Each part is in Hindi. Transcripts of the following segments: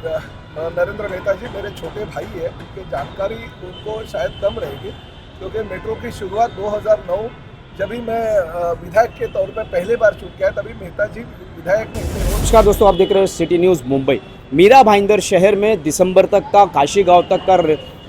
नरेंद्र मेहता जी मेरे छोटे भाई है, उनकी जानकारी उनको शायद कम रहेगी क्योंकि मेट्रो की शुरुआत 2009 जब ही मैं विधायक के तौर पर पहली बार चुन गया, तभी मेहता जी विधायक नहीं थे। नमस्कार दोस्तों, आप देख रहे हैं सिटी न्यूज़ मुंबई। मीरा भाईंदर शहर में दिसंबर तक का काशी गांव तक का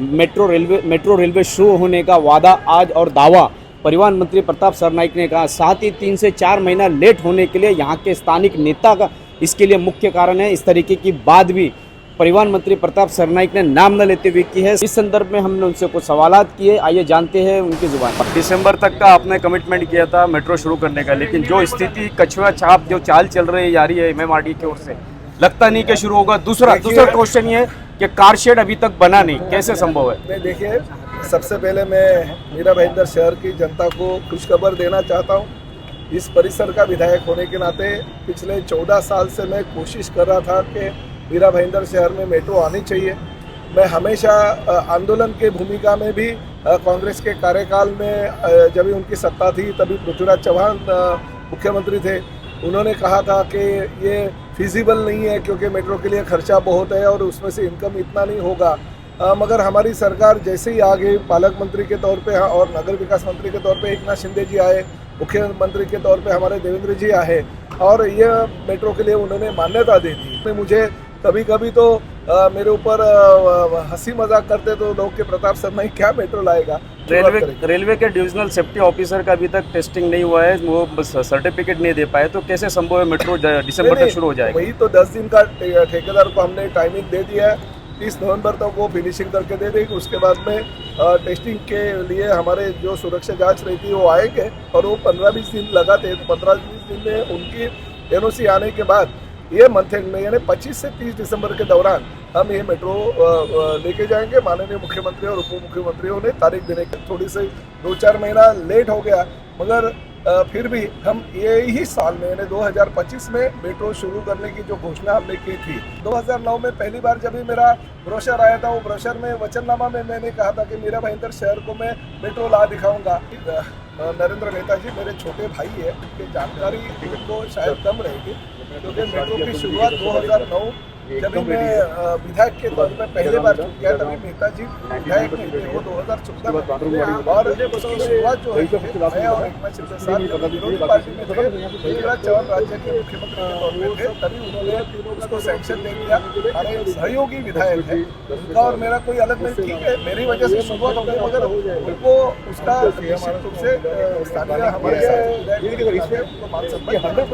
मेट्रो रेलवे शुरू होने का वादा आज और दावा परिवहन मंत्री प्रताप सरनाईक ने कहा। साथ ही 3 से 4 महीना लेट होने के लिए यहाँ के स्थानिक नेता का इसके लिए मुख्य कारण है। इस तरीके की बात भी परिवहन मंत्री प्रताप सरनाईक ने नाम न लेते हुए की है। इस संदर्भ में हमने उनसे कुछ सवालात किए, आइए जानते हैं उनकी जुबान। दिसंबर तक का आपने कमिटमेंट किया था मेट्रो शुरू करने का, लेकिन जो स्थिति कछुआ छाप जो चाल चल रही जा रही है MMRD की ओर से, लगता नहीं कि शुरू होगा। दूसरा क्वेश्चन ये कि कार शेड अभी तक बना नहीं, कैसे संभव है? मैं देखिए, सबसे पहले मैं मीरा भाईंदर शहर की जनता को खुशखबर देना चाहता हूँ। इस परिसर का विधायक होने के नाते पिछले 14 साल से मैं कोशिश कर रहा था कि मीरा भाईंदर शहर में मेट्रो आनी चाहिए। मैं हमेशा आंदोलन के भूमिका में भी कांग्रेस के कार्यकाल में जब भी उनकी सत्ता थी तभी पृथ्वीराज चौहान मुख्यमंत्री थे। उन्होंने कहा था कि ये फिजिबल नहीं है क्योंकि मेट्रो के लिए खर्चा बहुत है और उसमें से इनकम इतना नहीं होगा। मगर हमारी सरकार जैसे ही आ गई, पालक मंत्री के तौर पे और नगर विकास मंत्री के तौर पे एकनाथ शिंदे जी आए, मुख्यमंत्री के तौर पे हमारे देवेंद्र जी आए और ये मेट्रो के लिए उन्होंने मान्यता दे दी। मुझे कभी कभी तो मेरे ऊपर हंसी मजाक करते तो लोग के प्रताप सरनाईक क्या मेट्रो लाएगा। रेलवे के डिविजनल सेफ्टी ऑफिसर का अभी तक टेस्टिंग नहीं हुआ है, वो सर्टिफिकेट नहीं दे पाए, तो कैसे संभव है मेट्रो दिसंबर तक शुरू हो जाएगा? वही तो 10 दिन का ठेकेदार को हमने टाइमिंग दे दिया है। 30 नवंबर तक वो फिनिशिंग करके दे देगी। उसके बाद में टेस्टिंग के लिए हमारे जो सुरक्षा जांच रहती है वो आएंगे और वो 15-20 दिन लगाते हैं। तो 15-20 दिन में उनकी NOC आने के बाद ये मंथन में यानी 25 से 30 दिसंबर के दौरान हम ये मेट्रो लेके जाएंगे। माननीय मुख्यमंत्री और उप मुख्यमंत्रियों ने तारीख देने के थोड़ी से 2-4 महीना लेट हो गया, मगर फिर भी हम यही साल में यानी 2025 में मेट्रो शुरू करने की जो घोषणा हमने की थी। 2009 में पहली बार जब भी मेरा ब्रोशर आया था, वो ब्रोशर में वचननामा में मैंने कहा था कि मीरा भाईंदर शहर को मैं मेट्रो ला दिखाऊंगा। नरेंद्र मेहता जी मेरे छोटे भाई है, उनकी जानकारी उनको शायद कम रहेगी क्योंकि मेट्रो की शुरुआत 2009 जब भी मैं विधायक के तौर पर पहली बार चुन गया, तभी मेहता जी विधायक नहीं थे, वो 2014 में। और उसकी शुरुआत जो है मैं और एकनाथ शिंदे साहब विरोधी पार्टी में थे, पृथ्वीराज चौहान राज्य के मुख्यमंत्री के तौर पर थे, तभी उन्होंने उसको सैंक्शन दे दिया। हमारे सहयोगी विधायक है, उनका और मेरा कोई अलग नहीं। ठीक है, मेरी वजह से शुरुआत हो गई, मगर उनको उसका निश्चित रूप से स्थानीय हमारे साथ विधायक मान सकते हैं।